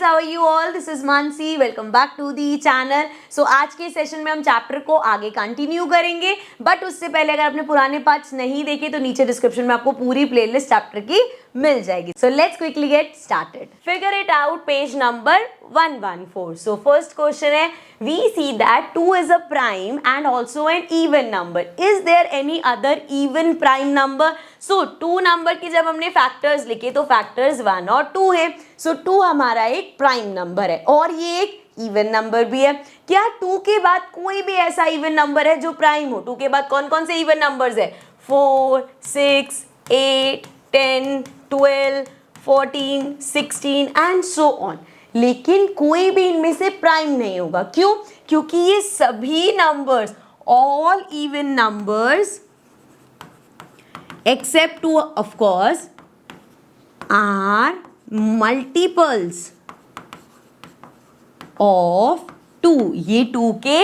Students, how are you all? This is Mansi, welcome back to the channel. So आज के session में हम chapter को आगे कंटिन्यू करेंगे, बट उससे पहले अगर आपने पुराने पार्ट्स नहीं देखे तो नीचे डिस्क्रिप्शन में आपको पूरी प्लेलिस्ट चैप्टर की मिल जाएगी। So let's quickly get started. Figure it out, page number 114. So first question है, we see that 2 is a prime and also an even number. Is there any other even prime number? So 2 number की जब हमने factors लिखे तो factors 1 और 2 है। So 2 हमारा एक प्राइम नंबर है और ये एक इवन नंबर भी है। क्या 2 के बाद कोई भी ऐसा इवन नंबर है जो प्राइम हो? 2 के बाद कौन कौन से इवन नंबर्स है? 4, 6, 8, 10, 12, 14, 16 एंड सो ऑन। लेकिन कोई भी इनमें से प्राइम नहीं होगा। क्यों? क्योंकि ये सभी numbers, all even numbers except 2 of course are multiples of 2. ये 2 के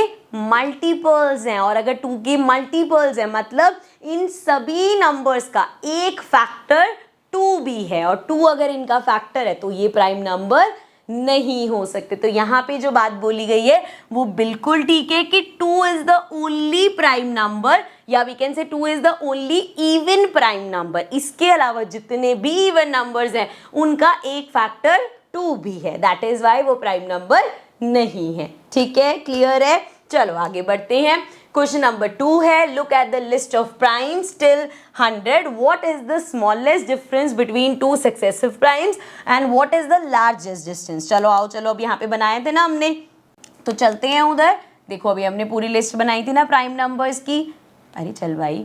मल्टीपल्स हैं और अगर 2 के मल्टीपल्स हैं मतलब इन सभी नंबर्स का एक फैक्टर 2 भी है और 2 अगर इनका फैक्टर है तो ये प्राइम नंबर नहीं हो सकते। तो यहाँ पे जो बात बोली गई है वो बिल्कुल ठीक है कि 2 is the only prime number, या we can say 2 is the only even prime number. इसके अलावा जितने भी इवन नंबर्स हैं उनका एक फैक्टर 2 भी है, दैट इज वाई वो प्राइम नंबर नहीं है। ठीक है, क्लियर है? चलो आगे बढ़ते हैं। क्वेश्चन नंबर 2 है, look at the list of primes till 100. What is the smallest difference between 2 successive primes and what is the largest distance? चलो आओ, चलो अब यहाँ पे बनाए थे ना हमने, तो चलते हैं उधर। देखो अभी हमने पूरी लिस्ट बनाई थी ना प्राइम नंबर्स की। अरे चल भाई,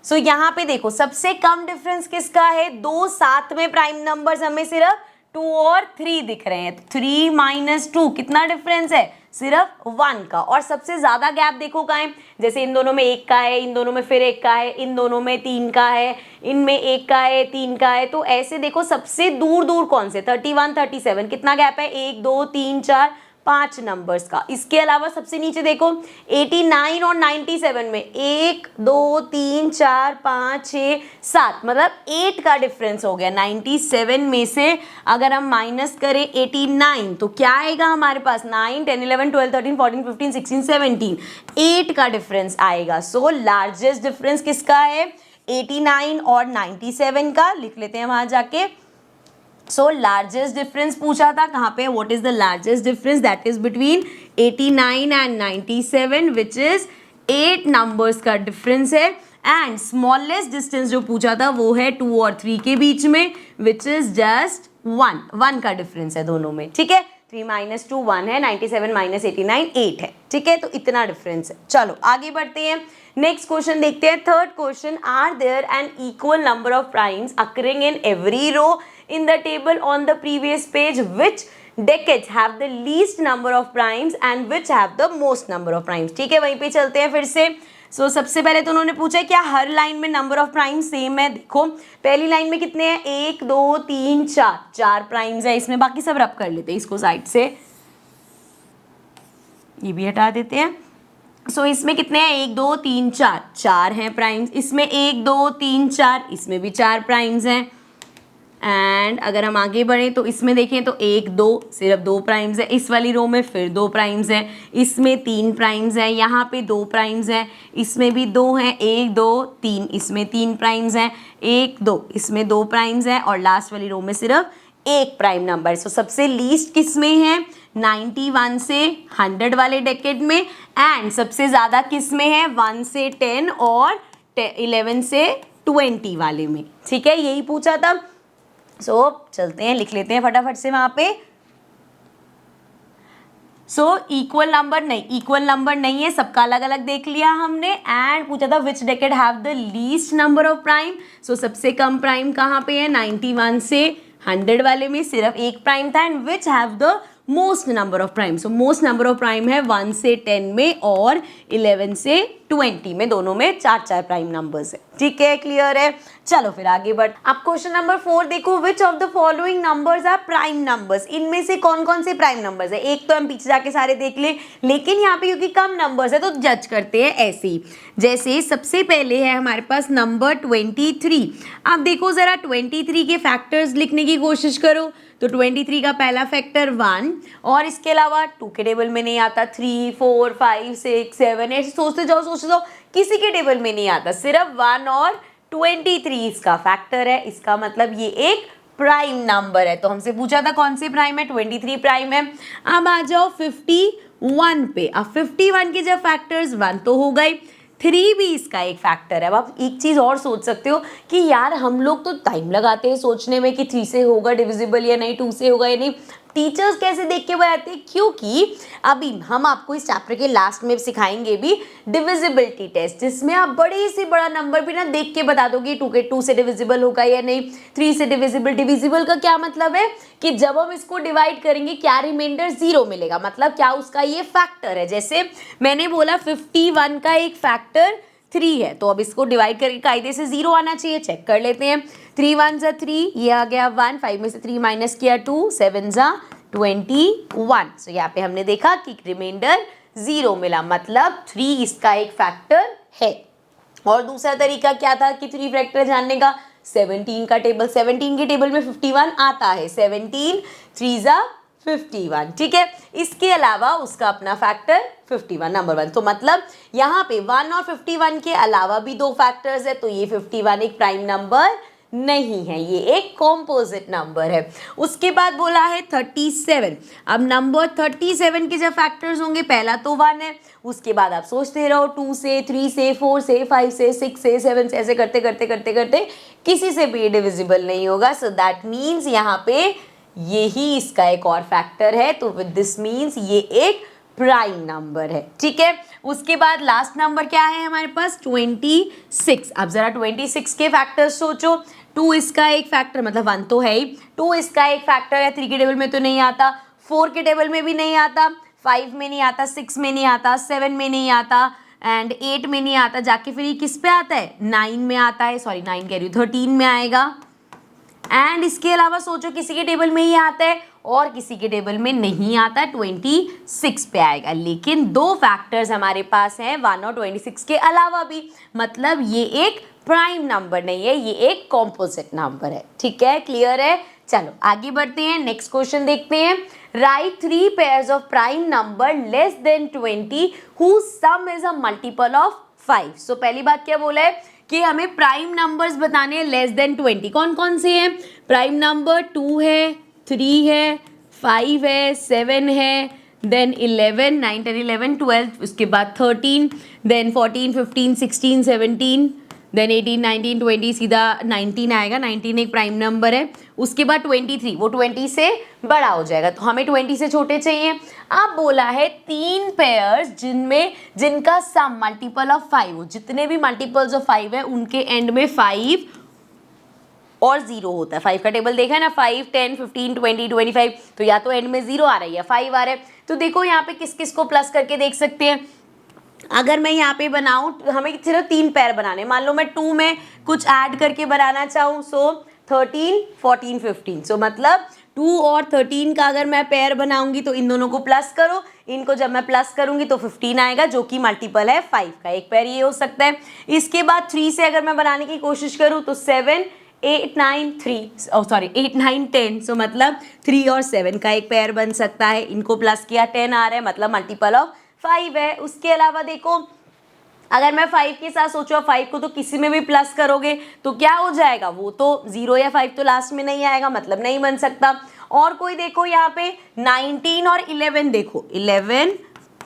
सो यहाँ पे देखो सबसे कम डिफरेंस किसका है? 2 साथ में प्राइम नंबर्स हमें सिर्फ 2 और 3 दिख रहे हैं। 3 - 2 कितना डिफरेंस है? सिर्फ 1 का। और सबसे ज्यादा गैप देखो कहाँ है? जैसे इन दोनों में 1 का है, इन दोनों में फिर 1 का है, इन दोनों में 3 का है, इनमें 1 का है, 3 का है। तो ऐसे देखो सबसे दूर दूर कौन से? 31, 37 कितना गैप है? 1, 2, 3, 4, 5 नंबर्स का। इसके अलावा सबसे नीचे देखो 89 और 97 में 1, 2, 3, 4, 5, 6, 7 मतलब 8 का डिफरेंस हो गया। 97 में से अगर हम माइनस करें 89 तो क्या आएगा हमारे पास? 9, 10, 11, 12, 13, 14, 15, 16, 17 8 का डिफरेंस आएगा। सो लार्जेस्ट डिफरेंस किसका है? 89 और 97 का। लिख लेते हैं वहां जाके। सो लार्जेस्ट डिफरेंस पूछा था कहाँ पे? What is the largest difference? That is between 89 and 97 which is 8 numbers का डिफरेंस है। एंड स्मॉलेस्ट डिस्टेंस जो पूछा था वो है 2 और 3 के बीच में विच इज जस्ट 1 का डिफरेंस है दोनों में। ठीक है, 3 - 2 1 है, 97 - 89 8 है। ठीक है, तो इतना डिफरेंस है। चलो आगे बढ़ते हैं, नेक्स्ट क्वेश्चन देखते हैं। Third question, are there an equal number of primes occurring in every row in the table on the previous page? Which decades have the least number of primes and which have the most number of primes? ठीक है, वहीं पे चलते हैं फिर से। सो सबसे पहले तो उन्होंने पूछा क्या हर लाइन में नंबर ऑफ प्राइम्स सेम है? देखो पहली लाइन में कितने हैं? 1, 2, 3, 4 प्राइम्स है इसमें। बाकी सब रब कर लेते हैं इसको साइड से, ये भी हटा देते हैं। सो इसमें कितने हैं? 1, 2, 3, 4 हैं प्राइम्स। इसमें 1, 2, 3, 4, इसमें भी 4 प्राइम्स हैं। एंड अगर हम आगे बढ़ें तो इसमें देखें तो 1, 2 सिर्फ 2 प्राइम्स है। इस वाली रो में फिर 2 प्राइम्स है, इसमें 3 प्राइम्स है, यहाँ पे 2 प्राइम्स है, इसमें भी 2 हैं, 1, 2, 3, इसमें 3 प्राइम्स हैं, 1, 2 इसमें 2 प्राइम्स हैं और लास्ट वाली रो में सिर्फ 1 प्राइम नंबर। सो सबसे लीस्ट किस में है? 91 से 100 वाले डेकेड में। एंड सबसे ज़्यादा किस में है? 1 से 10 और 11 से 20 वाले में। ठीक है, यही पूछा था। सो चलते हैं, लिख लेते हैं फटाफट से वहां पे। सो इक्वल नंबर नहीं है, सबका अलग अलग देख लिया हमने। एंड पूछा था which decade have the least number of prime. So सबसे कम प्राइम कहाँ पे है? 91 से 100 वाले में सिर्फ 1 प्राइम था। And which have the most number of prime? So most number of prime है 1 से 10 में और 11 से 20 में, दोनों में 4 प्राइम नंबर्स है। ठीक है, क्लियर है? चलो फिर आगे बढ़। अब क्वेश्चन नंबर 4 देखो, which of the following numbers are prime numbers? इनमें से कौन कौन से प्राइम नंबर्स है? एक तो हम पीछे जाके सारे देख ले, लेकिन यहाँ पे क्योंकि कम नंबर्स है तो जज करते हैं ऐसे ही। जैसे सबसे पहले है हमारे पास नंबर 23। अब देखो जरा 23 के फैक्टर्स लिखने की कोशिश करो। तो 23 का पहला फैक्टर 1, और इसके अलावा 2 के टेबल में नहीं आता, 3, 4, 5, 6, 7, ऐसे सोचते जाओ, किसी के टेबल में नहीं आता, सिर्फ 1 और 23 इसका फैक्टर है। इसका मतलब ये एक प्राइम नंबर है। तो हमसे पूछा था कौन से प्राइम है, 23 प्राइम है। अब आ जाओ 51 पे। अब 51 के जब फैक्टर्स 1 तो हो गए, 3 भी इसका एक फैक्टर है। अब आप एक चीज़ और सोच सकते हो कि यार हम लोग तो टाइम लगाते हैं सोचने में कि 3 से होगा डिविजिबल या नहीं, 2 से होगा या नहीं, टीचर्स कैसे देख के बताते हैं, क्योंकि अभी हम आपको इस चैप्टर के लास्ट में सिखाएंगे भी डिविजिबिलिटी टेस्ट, जिसमें आप बड़े से बड़ा नंबर भी ना देख के बता दोगे 2 से डिविजिबल होगा या नहीं, 3 से डिविजिबल। डिविजिबल का क्या मतलब है कि जब हम इसको डिवाइड करेंगे क्या रिमाइंडर 0 मिलेगा, मतलब क्या उसका ये फैक्टर है। जैसे मैंने बोला 51 का एक फैक्टर 3 है, तो अब इसको डिवाइड करके कायदे से 0 आना चाहिए। चेक कर लेते हैं, 3 1 जा 3, ये आ गया 1, 5 में से 3 माइनस किया 2, 7 जा 21। सो यहाँ पे हमने देखा कि रिमाइंडर 0 मिला, मतलब 3 इसका एक फैक्टर है। और दूसरा तरीका क्या था कि 3 फैक्टर जानने का, 17 का टेबल, 17 के टेबल में 51 आता है, 17 3 जा 51, ठीक है। इसके अलावा उसका अपना फैक्टर 51 नंबर 1। तो मतलब यहाँ पे 1 और 51 के अलावा भी 2 फैक्टर्स है, तो ये 51 एक प्राइम नंबर नहीं है, ये एक कॉम्पोजिट नंबर है। उसके बाद बोला है 37। अब नंबर 37 के जब फैक्टर्स होंगे, पहला तो 1 है, उसके बाद आप सोचते रहो 2 से, 3 से, 4 से, 5 से, 6 से, 7 से, ऐसे करते करते करते करते किसी से भी डिविजिबल नहीं होगा। सो दैट मीन्स यहाँ पे यही इसका एक और फैक्टर है, तो विद दिस मीन्स ये एक प्राइम नंबर है, ठीक है। उसके बाद लास्ट नंबर क्या है हमारे पास, 26। अब जरा 26 के फैक्टर्स सोचो। 2 इसका एक फैक्टर, मतलब 1 तो है ही, 2 इसका एक फैक्टर है, 3 के टेबल में तो नहीं आता, 4 के टेबल में भी नहीं आता, 5 में नहीं आता, 6 में नहीं आता, 7 में नहीं आता, एंड 8 में नहीं आता, जाके फिर ये किस पे आता है, 9 में आता है, सॉरी 9 कह रही हूँ, 13 में आएगा। एंड इसके अलावा सोचो किसी के टेबल में ही आता है और किसी के टेबल में नहीं आता, 26 पे आएगा। लेकिन 2 फैक्टर्स हमारे पास हैं 1 और 26 के अलावा भी, मतलब ये एक प्राइम नंबर नहीं है, ये एक कॉम्पोजिट नंबर है, ठीक है, क्लियर है। चलो आगे बढ़ते हैं, नेक्स्ट क्वेश्चन देखते हैं। Right 3 pairs of prime number less than 20 whose sum is a multiple of 5। सो पहली बात क्या बोला है कि हमें प्राइम नंबर्स बताने हैं लेस देन 20। कौन कौन से हैं प्राइम नंबर, 2 है, 3 है, 5 है, 7 है, देन 11, 9, 10, 11, 12, उसके बाद 13, देन 14, 15, 16, 17, देन 18, 19, 20, सीधा 19 आएगा, 19 एक प्राइम नंबर है। उसके बाद 23, वो 20 से बड़ा हो जाएगा, तो हमें 20 से छोटे चाहिए। अब बोला है 3 पेयर्स जिनका सम मल्टीपल ऑफ 5 हो, जितने भी मल्टीपल्स ऑफ 5 है उनके एंड में 5 और 0 होता है। 5 का टेबल देखा है ना, 5, 10, 15, 20, 25, तो या तो एंड में 0 आ रहा है या 5 आ रहा है। तो देखो यहाँ पे किस किस को प्लस करके देख सकते हैं। अगर मैं यहाँ पे बनाऊँ, हमें सिर्फ 3 पेयर बनाने, मान लो मैं 2 में कुछ ऐड करके बनाना चाहूँ, सो 13, 14, 15, सो मतलब 2 और 13 का अगर मैं पेयर बनाऊंगी तो इन दोनों को प्लस करो, इनको जब मैं प्लस करूंगी तो 15 आएगा, जो कि मल्टीपल है 5 का, एक पेयर ये हो सकता है। इसके बाद 3 से अगर मैं बनाने की कोशिश करूँ तो 7, 8, 9, 8, 9, 10, सो मतलब 3 और 7 का एक पेयर बन सकता है, इनको प्लस किया 10 आ रहा है, मतलब मल्टीपल ऑफ 5 है। उसके अलावा देखो अगर मैं 5 के साथ सोचो, 5 को तो किसी में भी प्लस करोगे तो क्या हो जाएगा, वो तो 0 या 5 तो लास्ट में नहीं आएगा, मतलब नहीं बन सकता। और कोई देखो यहाँ पे 19 और 11, देखो 11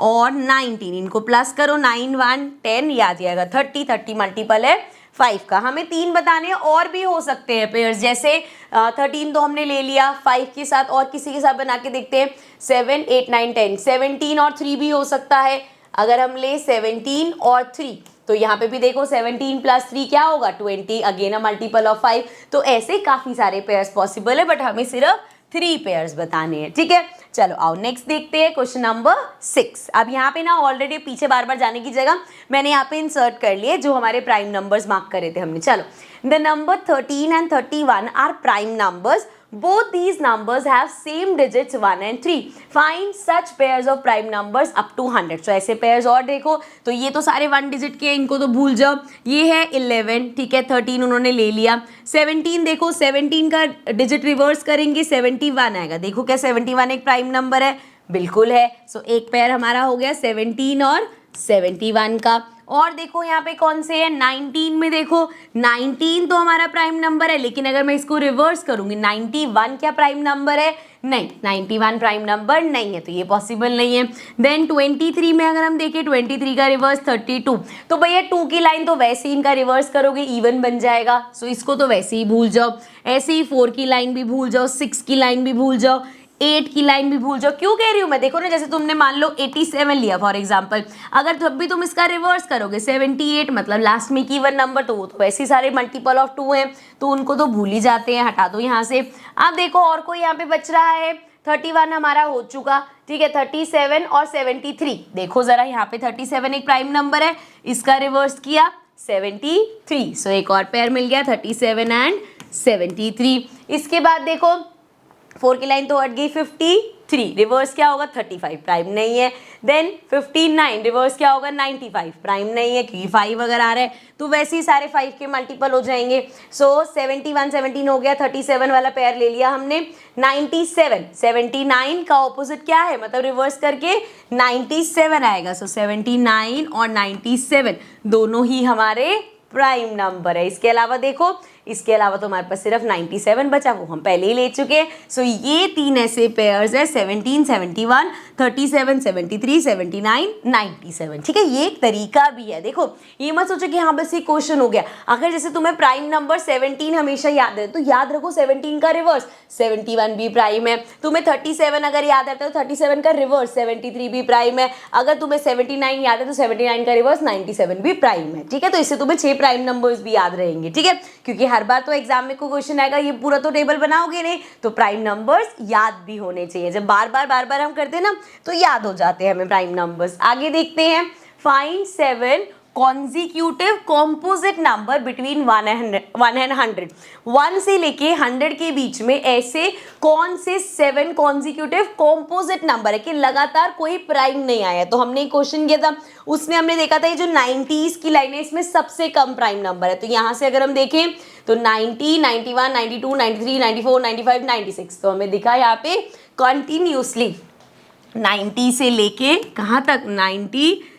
और 19, इनको प्लस करो, 9, 1, 10, याद आएगा 30, 30 मल्टीपल है 5 का। हमें 3 बताने हैं, और भी हो सकते हैं पेयर्स, जैसे 13 तो हमने ले लिया, 5 के साथ और किसी के साथ बना के देखते हैं, 7, 8, 9, 10, 17 और 3 भी हो सकता है। अगर हम ले 17 और 3, तो यहाँ पे भी देखो 17 प्लस 3 क्या होगा, 20, अगेन अ मल्टीपल ऑफ 5। तो ऐसे काफ़ी सारे पेयर्स पॉसिबल है, बट हमें सिर्फ 3 पेयर्स बताने हैं, ठीक है। चलो आओ नेक्स्ट देखते हैं, क्वेश्चन नंबर 6। अब यहाँ पे ना ऑलरेडी पीछे बार बार जाने की जगह मैंने यहाँ पे इंसर्ट कर लिए जो हमारे प्राइम नंबर्स मार्क करे थे हमने। चलो the number 13 and 31 are prime numbers. Both these numbers have same digits 1 and 3. Find such pairs of prime numbers up to 100. So ऐसे pairs और देखो, तो ये तो सारे 1 digit के, इनको तो भूल जाओ. ये है 11, ठीक है, 13 उन्होंने ले लिया. 17 देखो, 17 का डिजिट रिवर्स करेंगे 71 आएगा. देखो क्या 71 एक प्राइम नंबर है? बिल्कुल है. सो एक पेयर हमारा हो गया 17 और 71 का. और देखो यहाँ पे कौन से है, 19 में देखो, 19 तो हमारा प्राइम नंबर है, लेकिन अगर मैं इसको रिवर्स करूंगी 91 क्या प्राइम नंबर है? नहीं, 91 प्राइम नंबर नहीं है, तो ये पॉसिबल नहीं है. देन 23 में अगर हम देखें, 23 का रिवर्स 32. तो भैया 2 की लाइन तो वैसे ही इनका रिवर्स करोगे इवन बन जाएगा, सो इसको तो वैसे ही भूल जाओ. ऐसे ही 4 की लाइन भी भूल जाओ, 6 की लाइन भी भूल जाओ, 8 की लाइन भी भूल जाओ. क्यों कह रही हूँ मैं? देखो ना, जैसे तुमने मान लो 87 लिया फॉर एग्जांपल, अगर तब भी तुम इसका रिवर्स करोगे 78, मतलब लास्ट में की वन नंबर, तो वो तो वैसे ही सारे मल्टीपल ऑफ 2 हैं, तो उनको तो भूल ही जाते हैं, हटा दो यहाँ से. अब देखो और कोई यहाँ पे बच रहा है. 31 हमारा हो चुका, ठीक है. 37 और 73, देखो जरा यहाँ पे 37 एक प्राइम नंबर है, इसका रिवर्स किया 73, सो एक और पेयर मिल गया 37 एंड 73. इसके बाद देखो 4 की लाइन तो हट गई 53, रिवर्स क्या होगा 35, प्राइम नहीं है. देन 59, रिवर्स क्या होगा 95, प्राइम नहीं है, क्योंकि 5 अगर आ रहा है तो वैसे ही सारे 5 के मल्टीपल हो जाएंगे. सो 71 17 हो गया, 37 वाला पेयर ले लिया हमने. 97, 79 का ऑपोजिट क्या है, मतलब रिवर्स करके 97 आएगा. सो 79 और 97 दोनों ही हमारे प्राइम नंबर है. इसके अलावा देखो, इसके अलावा तो हमारे पास सिर्फ 97 बचा, वो हम पहले ही ले चुके हैं. सो ये 3 ऐसे पेयर्स है, 17, 71, 37, 73, 79, 97. ठीक है, ये एक तरीका भी है. देखो ये मत सोचो कि हाँ बस ये क्वेश्चन हो गया. अगर जैसे तुम्हें प्राइम नंबर 17 हमेशा याद है, तो याद रखो 17 का रिवर्स 71 भी प्राइम है. तुम्हें 37 अगर याद रहता है तो 37 का रिवर्स 73 भी प्राइम है. अगर तुम्हें 79 याद है तो 79 का रिवर्स 97 भी प्राइम है. ठीक है, तो इससे तुम्हें 6 प्राइम नंबर्स भी याद रहेंगे. ठीक है, क्योंकि हर बार तो एग्जाम में कोई क्वेश्चन आएगा, ये पूरा तो टेबल बनाओगे नहीं, तो प्राइम नंबर्स याद भी होने चाहिए. जब बार बार हम करते हैं ना, तो याद हो जाते हैं हमें प्राइम नंबर्स. आगे देखते हैं. Find 7 consecutive composite number between 1 and 100. 1 से लेके 100 के बीच में ऐसे कौन से 7 कॉन्जिक्यूटिव कॉम्पोजिट नंबर है कि लगातार कोई प्राइम नहीं आया. तो हमने क्वेश्चन किया था, उसने हमने देखा था ये जो 90s की लाइन है, इसमें सबसे कम प्राइम नंबर है. तो यहाँ से अगर हम देखें तो 90, 91, 92, 93, 94, 95, 96, तो हमें दिखा यहाँ पे कंटिन्यूसली 90 से लेके कहाँ तक 96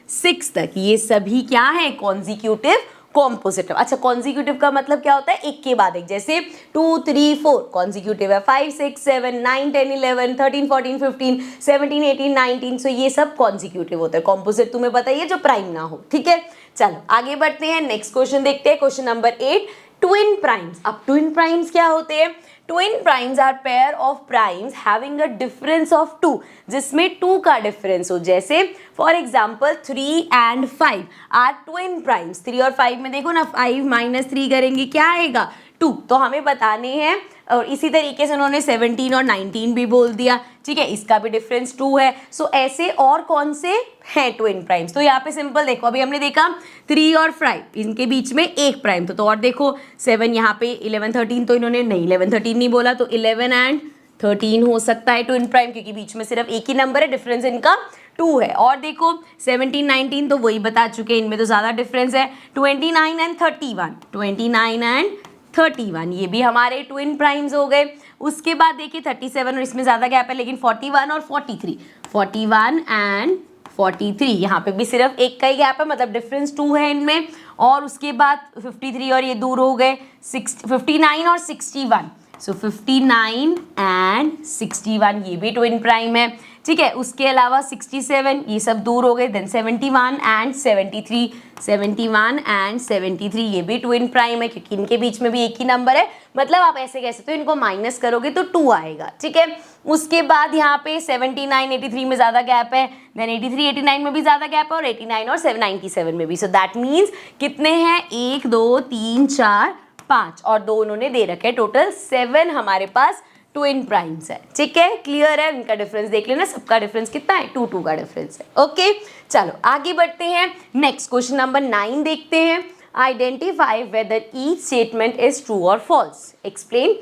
तक, ये सभी क्या है कॉन्जिक्यूटिव कॉम्पोजिट. अच्छा, कॉन्जिक्यूटिव का मतलब क्या होता है? एक के बाद एक. जैसे 2, 3, 4 कॉन्जिक्यूटिव है, 5, 6, 7, 9, 10, 11, 13, 14, 15, 17, 18, 19. सो ये सब कॉन्जिक्यूटिव होता है. कॉम्पोजिट तुम्हें पता ही है, जो प्राइम ना हो. ठीक है, चलो आगे बढ़ते हैं. नेक्स्ट क्वेश्चन देखते हैं, क्वेश्चन नंबर 8. Twin primes. अब ट्विन प्राइम्स क्या होते हैं? Twin primes are pair of primes having a difference of 2, जिसमें 2 का डिफरेंस हो. जैसे for example 3 and 5 are twin primes. 3 और 5 में देखो ना, 5 माइनस 3 करेंगे क्या आएगा 2. तो हमें बताने हैं. और इसी तरीके से उन्होंने 17 और 19 भी बोल दिया. ठीक है, इसका भी डिफरेंस 2 है. सो ऐसे और कौन से हैं ट्विन प्राइम्स? तो यहाँ पे सिंपल देखो, अभी हमने देखा 3 और 5, इनके बीच में एक प्राइम. तो और देखो 7 यहाँ पे 11 13, तो इन्होंने नहीं 11 13 नहीं बोला, तो 11 एंड 13 हो सकता है ट्विन प्राइम, क्योंकि बीच में सिर्फ एक ही नंबर है, डिफरेंस इनका 2 है. और देखो 17 19 तो वही बता चुके, इनमें तो ज़्यादा डिफरेंस है. 29 एंड 31, 29 एंड 31 ये भी हमारे ट्विन प्राइम्स हो गए. उसके बाद देखिए 37 और इसमें ज़्यादा गैप है, लेकिन 41 और 43, 41 एंड 43 यहाँ पे भी सिर्फ एक का ही गैप है, मतलब डिफरेंस 2 है इनमें. और उसके बाद 53 और ये दूर हो गए, 59 और 61. सो 59 एंड 61 ये भी ट्विन प्राइम है. ठीक है, उसके अलावा 67 ये सब दूर हो गए. देन 71 एंड 73, 71 एंड 73 ये भी ट्विन प्राइम है, क्योंकि इनके बीच में भी एक ही नंबर है. मतलब आप ऐसे कह सकते हो, इनको माइनस करोगे तो 2 आएगा. ठीक है, उसके बाद यहाँ पे 79 83 में ज़्यादा गैप है. देन 83 89 में भी ज़्यादा गैप है, और 89 और 97 में भी. सो दैट मीन्स कितने हैं? 1 2 3 4 5 और 2 उन्होंने दे रखे. टोटल 7 हमारे पास ट्विन प्राइम्स है. ठीक है, क्लियर है? इनका डिफरेंस देख लेना, सबका डिफरेंस कितना है? 2 2 का डिफरेंस है. ओके, चलो आगे बढ़ते हैं. नेक्स्ट क्वेश्चन नंबर 9 देखते हैं. Identify whether each statement is true और फॉल्स। एक्सप्लेन।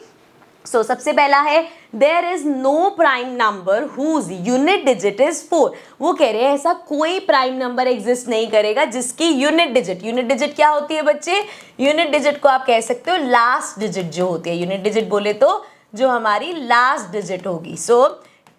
सो सबसे पहला है there is no prime number whose unit digit is 4। वो कह रहे हैं ऐसा कोई प्राइम नंबर एग्जिस्ट नहीं करेगा जिसकी यूनिट डिजिट क्या होती है बच्चे? यूनिट डिजिट को आप कह सकते हो लास्ट डिजिट जो होती है। यूनिट डिजिट बोले तो जो हमारी लास्ट डिजिट होगी। सो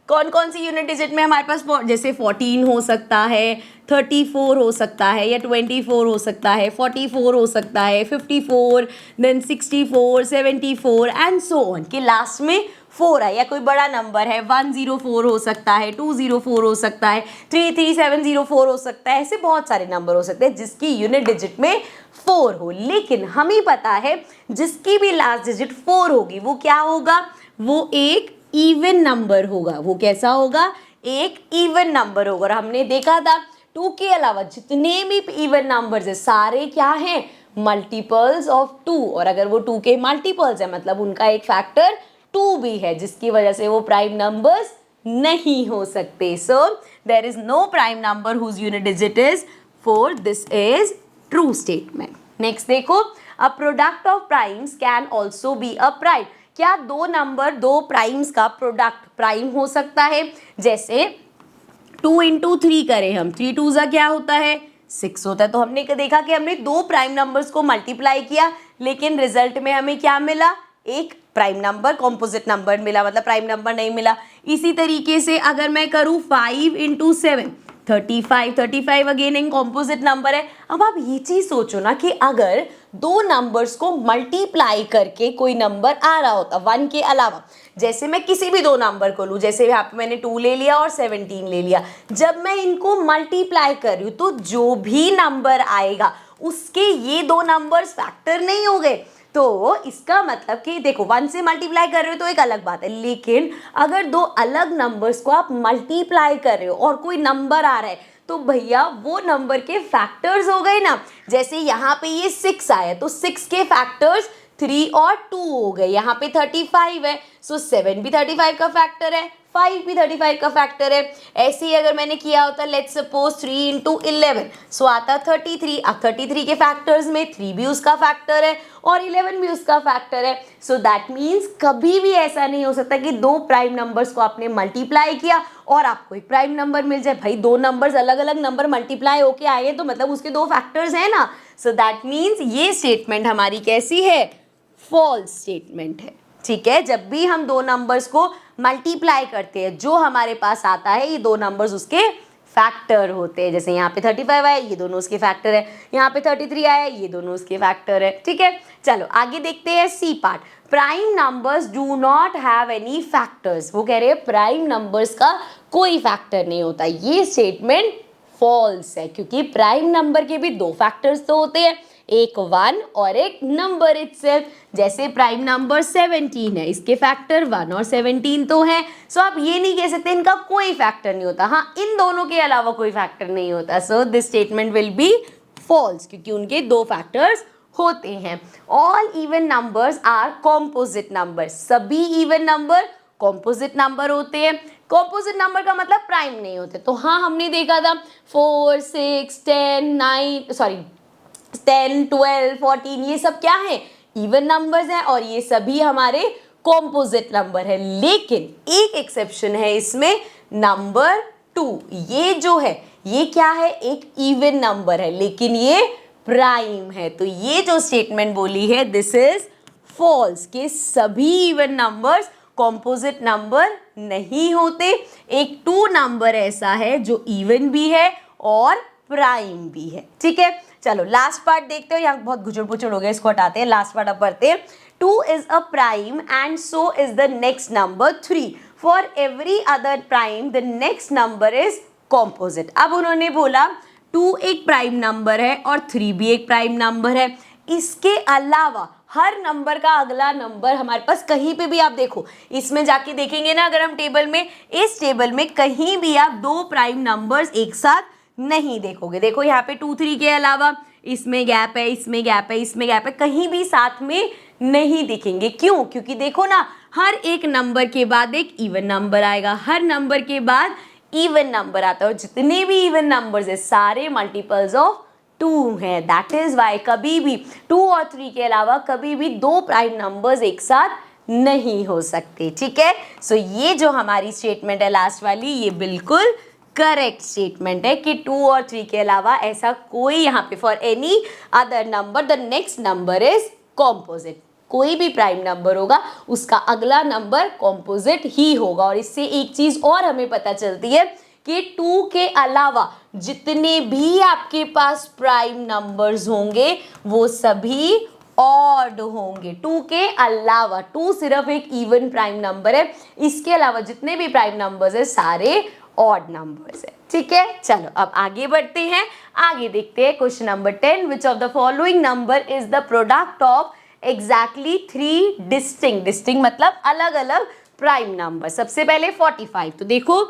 कौन कौन सी यूनिट डिजिट में हमारे पास जैसे 14 हो सकता है, 34 हो सकता है, या 24 हो सकता है, 44 हो सकता है, 54, देन 64, 74 एंड सो ऑन के लास्ट में 4 है, या कोई बड़ा नंबर है 104 हो सकता है, 204 हो सकता है, 33704 हो सकता है। ऐसे बहुत सारे नंबर हो सकते हैं जिसकी यूनिट डिजिट में 4 हो। लेकिन हमें पता है जिसकी भी लास्ट डिजिट 4 होगी वो क्या होगा? वो एक इवन नंबर होगा। वो कैसा होगा? एक इवन नंबर होगा। और हमने देखा था 2 के अलावा जितने भी इवन नंबर्स है सारे क्या हैं? Multiples of 2। और अगर वो 2 के मल्टीपल्स है मतलब उनका एक फैक्टर 2 भी है, जिसकी वजह से वो प्राइम नंबर्स नहीं हो सकते। So there is no prime number whose unit digit is 4। This is true statement. Next देखो, a product of primes can also be a prime. क्या दो नंबर, दो प्राइम्स का प्रोडक्ट प्राइम हो सकता है? जैसे 2 इंटू 3 करें हम, 3 2 जा क्या होता है? 6 होता है। तो हमने देखा कि हमने दो प्राइम नंबर्स को मल्टीप्लाई किया लेकिन रिजल्ट में हमें क्या मिला? एक प्राइम नंबर, कॉम्पोजिट नंबर मिला, मतलब प्राइम नंबर नहीं मिला। इसी तरीके से अगर मैं करूँ 5 इंटू 7 35 अगेन एक कॉम्पोजिट नंबर है। अब आप ये चीज सोचो ना कि अगर दो नंबर्स को मल्टीप्लाई करके कोई नंबर आ रहा होता 1 के अलावा, जैसे मैं किसी भी दो नंबर को लूँ, जैसे यहाँ पे मैंने 2 ले लिया और 17 ले लिया, जब मैं इनको मल्टीप्लाई कर रही हूँ तो जो भी नंबर आएगा उसके ये दो नंबर्स फैक्टर नहीं हो गए। तो इसका मतलब कि देखो 1 से मल्टीप्लाई कर रहे हो तो एक अलग बात है, लेकिन अगर दो अलग नंबर्स को आप मल्टीप्लाई कर रहे हो और कोई नंबर आ रहा है तो भैया वो नंबर के फैक्टर्स हो गए ना। जैसे यहाँ पे ये 6 आया तो 6 के फैक्टर्स 3 और 2 हो गए। यहाँ पे 35 है, सो 7 भी 35 का फैक्टर है, 5 भी 35 का फैक्टर है। ऐसे ही अगर मैंने किया होता लेट्स सपोज 3 इंटू 11, सो आता 33। अब 33 के फैक्टर्स में 3 भी उसका फैक्टर है और 11 भी उसका फैक्टर है। सो दैट मीन्स कभी भी ऐसा नहीं हो सकता कि दो प्राइम नंबर्स को आपने मल्टीप्लाई किया और आपको एक प्राइम नंबर मिल जाए। भाई दो नंबर्स अलग अलग नंबर मल्टीप्लाई होके आए तो मतलब उसके दो फैक्टर्स हैं ना। सो दैट मीन्स ये स्टेटमेंट हमारी कैसी है? फॉल्स स्टेटमेंट है। ठीक है, जब भी हम दो नंबर्स को मल्टीप्लाई करते हैं जो हमारे पास आता है ये दो नंबर्स उसके फैक्टर होते हैं। जैसे यहाँ पे 35 आया, ये दोनों उसके फैक्टर है, यहाँ पे 33 आया, ये दोनों उसके फैक्टर है। ठीक है, चलो आगे देखते हैं C part. Prime numbers do not have any factors. वो कह रहे हैं प्राइम नंबर्स का कोई फैक्टर नहीं होता। ये स्टेटमेंट फॉल्स है क्योंकि प्राइम नंबर के भी दो फैक्टर्स तो होते हैं, एक 1 और एक नंबर इटसेल्फ। जैसे प्राइम नंबर 17 है, इसके फैक्टर 1 और 17 तो हैं। सो आप ये नहीं कह सकते इनका कोई फैक्टर नहीं होता। हाँ, इन दोनों के अलावा कोई फैक्टर नहीं होता। So this statement will be false क्योंकि उनके दो फैक्टर्स होते हैं। All even numbers are composite number. सभी इवन नंबर कॉम्पोजिट नंबर होते हैं। कॉम्पोजिट नंबर का मतलब प्राइम नहीं होते। तो हाँ, हमने देखा था 4 6 10 12 14 ये सब क्या है? इवन नंबर्स हैं और ये सभी हमारे कॉम्पोजिट नंबर है। लेकिन एक एक्सेप्शन है इसमें, नंबर 2। ये जो है ये क्या है? एक इवन नंबर है लेकिन ये प्राइम है। तो ये जो स्टेटमेंट बोली है दिस इज फॉल्स के सभी इवन नंबर्स कॉम्पोजिट नंबर नहीं होते। एक 2 नंबर ऐसा है जो इवन भी है और प्राइम भी है। ठीक है, चलो लास्ट पार्ट देखते हो। यहाँ बहुत गुचड़ पुचड़ हो गया, इसको हटाते हैं। लास्ट पार्ट अब पढ़ते हैं। 2 is a prime and so is the next number 3। For every other prime the next number is composite. अब उन्होंने बोला 2 एक प्राइम नंबर है और 3 भी एक प्राइम नंबर है। इसके अलावा हर नंबर का अगला नंबर हमारे पास कहीं पे भी आप देखो, इसमें जाके देखेंगे ना अगर हम टेबल में, इस टेबल में कहीं भी आप दो प्राइम नंबर्स एक साथ नहीं देखोगे। देखो यहाँ पे 2 3 के अलावा इसमें गैप है, इसमें गैप है, इसमें गैप है, कहीं भी साथ में नहीं दिखेंगे। क्यों? क्योंकि देखो ना हर एक नंबर के बाद एक इवन नंबर आएगा, हर नंबर के बाद इवन नंबर आता है और जितने भी इवन नंबर्स है सारे मल्टीपल्स ऑफ 2 है। दैट इज वाई कभी भी 2 और 3 के अलावा कभी भी 2 प्राइम नंबर्स एक साथ नहीं हो सकते, ठीक है। सो ये जो हमारी स्टेटमेंट है लास्ट वाली, ये बिल्कुल करेक्ट स्टेटमेंट है कि 2 और 3 के अलावा ऐसा कोई यहाँ पे for any other number the next number is composite. कोई भी प्राइम नंबर होगा उसका अगला नंबर कॉम्पोजिट ही होगा। और इससे एक चीज और हमें पता चलती है कि 2 के अलावा जितने भी आपके पास प्राइम नंबर्स होंगे वो सभी ऑड होंगे। 2 के अलावा, 2 सिर्फ एक इवन प्राइम नंबर है, इसके अलावा जितने भी प्राइम नंबर्स है सारे ऑड नंबर्स है, ठीक है। चलो अब आगे बढ़ते हैं, आगे देखते हैं question number 10। Which of the following number is the product of exactly 3 distinct मतलब अलग अलग प्राइम नंबर। सबसे पहले 45। तो देखो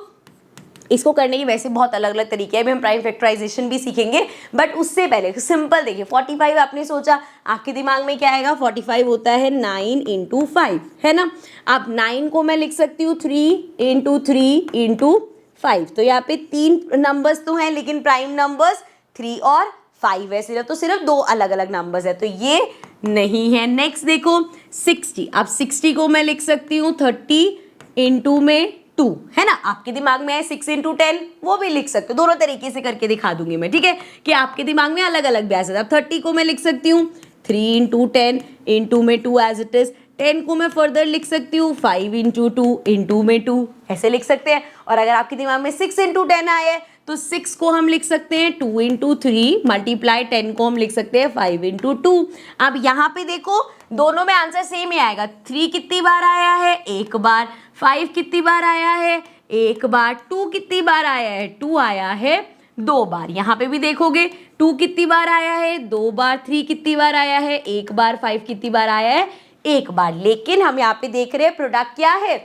इसको करने की वैसे बहुत अलग अलग तरीके हैं, अभी हम प्राइम फैक्टराइजेशन भी सीखेंगे, बट उससे पहले सिंपल देखिए 45 आपने सोचा, आपके दिमाग में क्या आएगा? 45 होता है 9 इंटू 5, है ना। अब 9 को मैं लिख सकती हूँ 3 इंटू 3 इंटू 5। तो यहाँ पे 3 नंबर्स तो हैं लेकिन प्राइम नंबर्स 3 और 5 है सिर्फ, तो सिर्फ 2 अलग अलग नंबर्स है, तो ये नहीं है। नेक्स्ट देखो 60। अब 60 को मैं लिख सकती हूँ 30 इंटू में 2, है ना। आपके दिमाग में है 6 इंटू 10, वो भी लिख सकते हो, दोनों तरीके से करके दिखा दूंगी मैं, ठीक है, कि आपके दिमाग में अलग अलग भी आ सकता है। अब 30 को मैं लिख सकती हूँ 3 इंटू 10 इंटू में 2 एज इट इज। 10 को मैं फर्दर लिख सकती हूँ 5 इंटू 2 इंटू में 2, ऐसे लिख सकते हैं। और अगर आपके दिमाग में 6 इंटू 10 आए तो 6 को हम लिख सकते हैं 2 इंटू 3 मल्टीप्लाई 10 को हम लिख सकते हैं 5 इंटू 2। अब यहाँ पे देखो दोनों में आंसर सेम ही आएगा। 3 कितनी बार आया है? एक बार। 5 कितनी बार आया है? एक बार। 2 कितनी बार आया है? 2 आया है 2 बार। यहाँ पे भी देखोगे 2 कितनी बार आया है? 2 बार। 3 कितनी बार आया है? एक बार। 5 कितनी बार आया है? एक बार। लेकिन हम यहाँ पे देख रहे हैं प्रोडक्ट क्या है?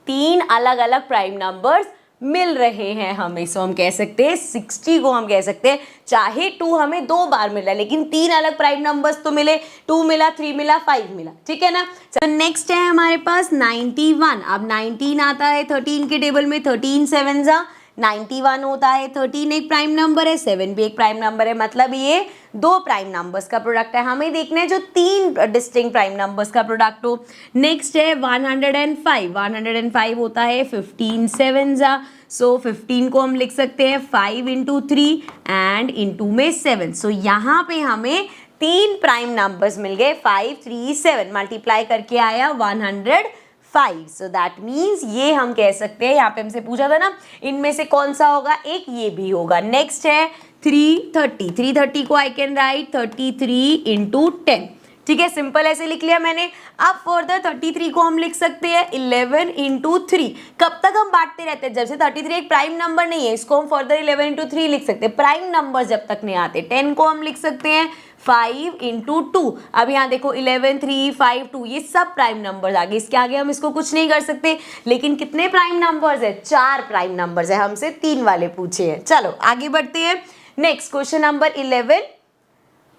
3 अलग अलग प्राइम नंबर्स मिल रहे हैं हमें। सो हम कह सकते हैं 60 को हम कह सकते हैं, चाहे 2 हमें 2 बार मिला लेकिन 3 अलग प्राइम नंबर्स तो मिले, 2 मिला, 3 मिला, 5 मिला, ठीक है ना। तो नेक्स्ट है हमारे पास 91। अब 19 आता है 13 के टेबल में, 13 7 जा 91 होता है। 13 एक प्राइम नंबर है, 7 भी एक प्राइम नंबर है, मतलब ये 2 प्राइम नंबर्स का प्रोडक्ट है। हमें देखना है जो 3 डिस्टिंक्ट प्राइम नंबर्स का प्रोडक्ट हो। नेक्स्ट है 105। 105 होता है 15 7 जा, सो 15 को हम लिख सकते हैं 5 इंटू 3 एंड इंटू में 7। सो यहाँ पे हमें 3 प्राइम नंबर्स मिल गए, 5 3 7 मल्टीप्लाई करके आया 105। सो दैट मीन्स ये हम कह सकते हैं, यहाँ पे हमसे पूछा था ना इनमें से कौन सा होगा, एक ये भी होगा। नेक्स्ट है 330। 330 को आई कैन राइट 33 इंटू 10, ठीक है, सिंपल ऐसे लिख लिया मैंने। अब फर्दर 33 को हम लिख सकते हैं 11 इंटू 3। कब तक हम बांटते रहते हैं? जब से 33 एक प्राइम नंबर नहीं है, इसको हम फर्दर 11 इंटू 3 लिख सकते हैं। प्राइम नंबर जब तक नहीं आते। 10 को हम लिख सकते हैं 5 इंटू 2। अब यहाँ देखो 11 3 5 2 ये सब प्राइम नंबर्स आ गए, इसके आगे हम इसको कुछ नहीं कर सकते। लेकिन कितने प्राइम नंबर्स है? 4 प्राइम नंबर्स है, हमसे 3 वाले पूछे हैं। चलो आगे बढ़ते हैं। Next question number 11।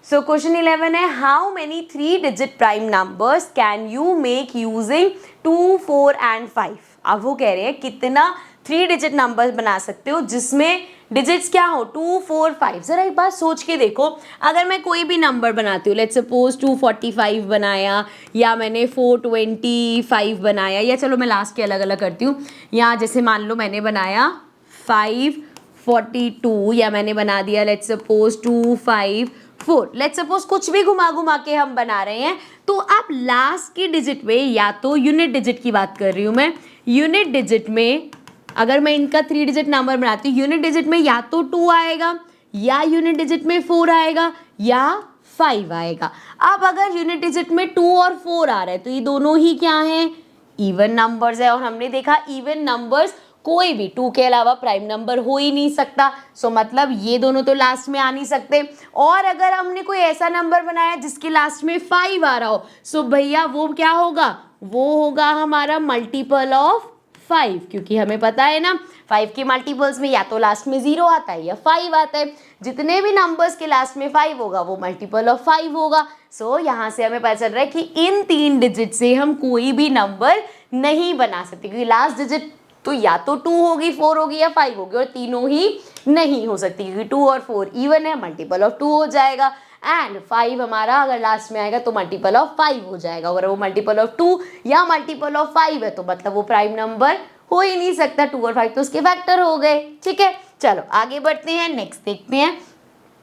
So question 11 है how many 3 digit prime numbers can you make using 2 4 and 5। अब वो कह रहे हैं कितना 3 डिजिट नंबर बना सकते हो जिसमें डिजिट्स क्या हो? 2 4 5। जरा एक बात सोच के देखो, अगर मैं कोई भी नंबर बनाती हूँ, लेट्स सपोज 245 बनाया, या मैंने 425 बनाया, या चलो मैं लास्ट के अलग अलग करती हूँ। यहाँ जैसे मान लो मैंने बनाया 542, या मैंने बना दिया लेट्स सपोज 254, लेट्स सपोज कुछ भी घुमा घुमा के हम बना रहे हैं, तो आप लास्ट की डिजिट में, या तो यूनिट डिजिट की बात कर रही हूँ मैं, यूनिट डिजिट में अगर मैं इनका 3 डिजिट नंबर बनाती हूँ, यूनिट डिजिट में या तो 2 आएगा, या यूनिट डिजिट में 4 आएगा, या 5 आएगा। अब अगर यूनिट डिजिट में 2 और 4 आ रहा है तो ये दोनों ही क्या हैं? इवन नंबर्स है। और हमने देखा इवन नंबर्स कोई भी 2 के अलावा प्राइम नंबर हो ही नहीं सकता। सो मतलब ये दोनों तो लास्ट में आ नहीं सकते। और अगर हमने कोई ऐसा नंबर बनाया जिसके लास्ट में 5 आ रहा हो, सो भैया वो क्या होगा? वो होगा हमारा मल्टीपल ऑफ 5, क्योंकि हमें पता है ना 5 के मल्टीपल्स में या तो लास्ट में 0 आता है या 5 आता है। जितने भी नंबर्स के लास्ट में 5 होगा वो मल्टीपल ऑफ 5 होगा। सो यहाँ से हमें पता चल रहा है कि इन 3 डिजिट से हम कोई भी नंबर नहीं बना सकते, क्योंकि लास्ट डिजिट तो या तो 2 होगी, 4 होगी या 5 होगी, और तीनों ही नहीं हो सकती, क्योंकि 2 और 4 इवन है, मल्टीपल ऑफ 2 हो जाएगा। एंड 5 हमारा अगर लास्ट में आएगा तो मल्टीपल ऑफ 5 हो जाएगा। अगर वो मल्टीपल ऑफ 2 या मल्टीपल ऑफ 5 है तो मतलब वो प्राइम नंबर हो ही नहीं सकता। 2 और 5 तो उसके फैक्टर हो गए। ठीक है, चलो आगे बढ़ते हैं, नेक्स्ट देखते हैं।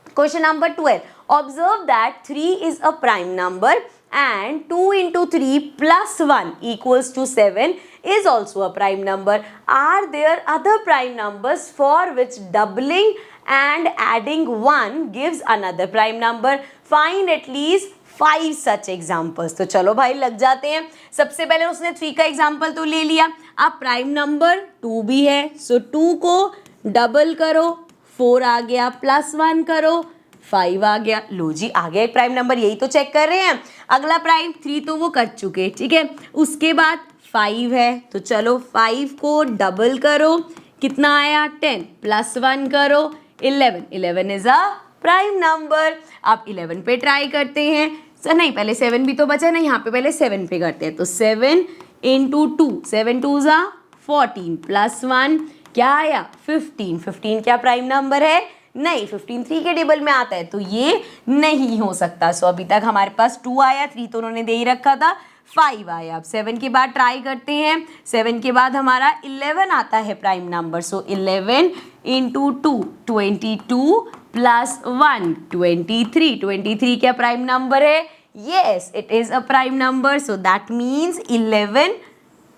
Question number 12, observe that 3 is a prime number and 2 into 3 plus 1 equals to 7 is also a prime number. Are there other prime numbers for which doubling and adding 1 gives another prime number? Find at least 5 such examples. तो चलो भाई लग जाते हैं। सबसे पहले उसने 3 का एग्जाम्पल तो ले लिया। अब प्राइम नंबर 2 भी है, सो 2 को डबल करो, 4 आ गया, प्लस 1 करो, 5 आ गया। लो जी, आ गया एक प्राइम नंबर, यही तो चेक कर रहे हैं। अगला प्राइम 3 तो वो कर चुके, ठीक है। उसके बाद 5 है, तो चलो 5 को डबल करो, कितना आया 10, प्लस 1 करो 11, 11 इज अ प्राइम नंबर। आप 11 पे ट्राई करते हैं। सर नहीं, पहले 7 भी तो बचा ना, यहाँ पे पहले 7 पे करते हैं। तो 7 इंटू 2, 7 2 ज़ा 14, प्लस 1 क्या आया 15, 15 क्या प्राइम नंबर है? नहीं, 15 3 के टेबल में आता है, तो ये नहीं हो सकता। सो अभी तक हमारे पास 2 आया, 3 तो उन्होंने दे ही रखा था, 5 आया। अब 7 के बाद ट्राई करते हैं। 7 के बाद हमारा 11 आता है प्राइम नंबर। सो 11 इंटू 2, 22 प्लस 1 23, 23 क्या प्राइम नंबर है? Yes, it is a prime number. So that means 11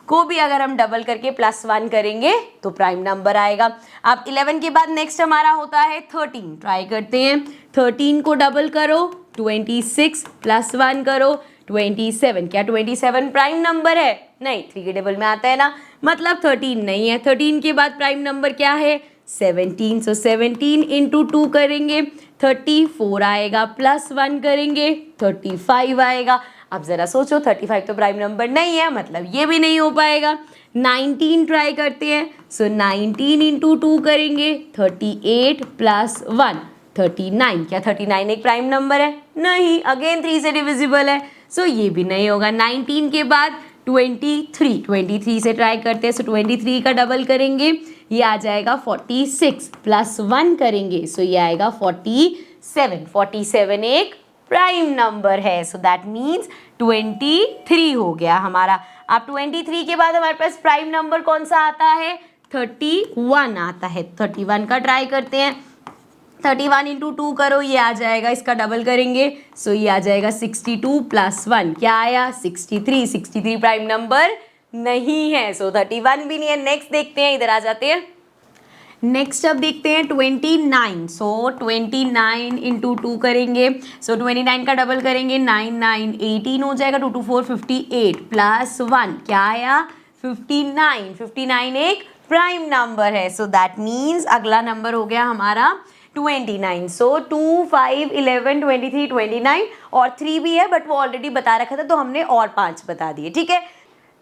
को भी अगर हम डबल करके प्लस 1 करेंगे तो प्राइम नंबर आएगा। अब 11 के बाद नेक्स्ट हमारा होता है 13। ट्राई करते हैं, 13 को डबल करो, 26 प्लस 1 करो 27। क्या 27 प्राइम नंबर है? नहीं, 3 के टेबल में आता है ना, मतलब 13 नहीं है। 13 के बाद प्राइम नंबर क्या है? 17। सो 17 इंटू 2 करेंगे 34 आएगा, प्लस 1 करेंगे 35 आएगा। अब ज़रा सोचो, 35 तो प्राइम नंबर नहीं है, मतलब ये भी नहीं हो पाएगा। 19 ट्राई करते हैं। सो 19 इंटू 2 करेंगे 38 प्लस 1 39। क्या 39 एक प्राइम नंबर है? नहीं, अगेन 3 से डिविजिबल है, सो ये भी नहीं होगा। 19 के बाद 23 से ट्राई करते हैं। सो 23 का डबल करेंगे, ये आ जाएगा 46, प्लस 1 करेंगे, सो ये आएगा 47। 47 एक प्राइम नंबर है। सो दैट मीन्स 23 हो गया हमारा। अब 23 के बाद हमारे पास प्राइम नंबर कौन सा आता है? 31 आता है। 31 का ट्राई करते हैं। 31 इंटू 2 करो, ये आ जाएगा, इसका डबल करेंगे, सो ये आ जाएगा 62 प्लस 1 क्या आया 63। 63 प्राइम नंबर नहीं है, सो 31 भी नहीं है। नेक्स्ट देखते हैं, इधर आ जाते हैं। नेक्स्ट अब देखते हैं 29। सो 29 इंटू 2 करेंगे, सो 29 का डबल करेंगे, 9 9 18 हो जाएगा, 2 2 4 58 प्लस 1 क्या आया 59। 59 एक प्राइम नंबर है। सो दैट मीन्स अगला नंबर हो गया हमारा 29। सो 2 5 11 23 29 और 3 भी है, बट वो ऑलरेडी बता रखा था तो हमने और 5 बता दिए। ठीक है,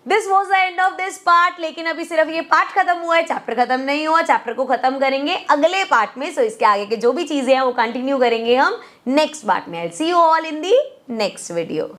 this was the end of this part. लेकिन अभी सिर्फ ये पार्ट खत्म हुआ है, चैप्टर खत्म नहीं हुआ। चैप्टर को खत्म करेंगे अगले पार्ट में। सो इसके आगे के जो भी चीजें हैं वो कंटिन्यू करेंगे हम नेक्स्ट पार्ट में। I see you all in the next video.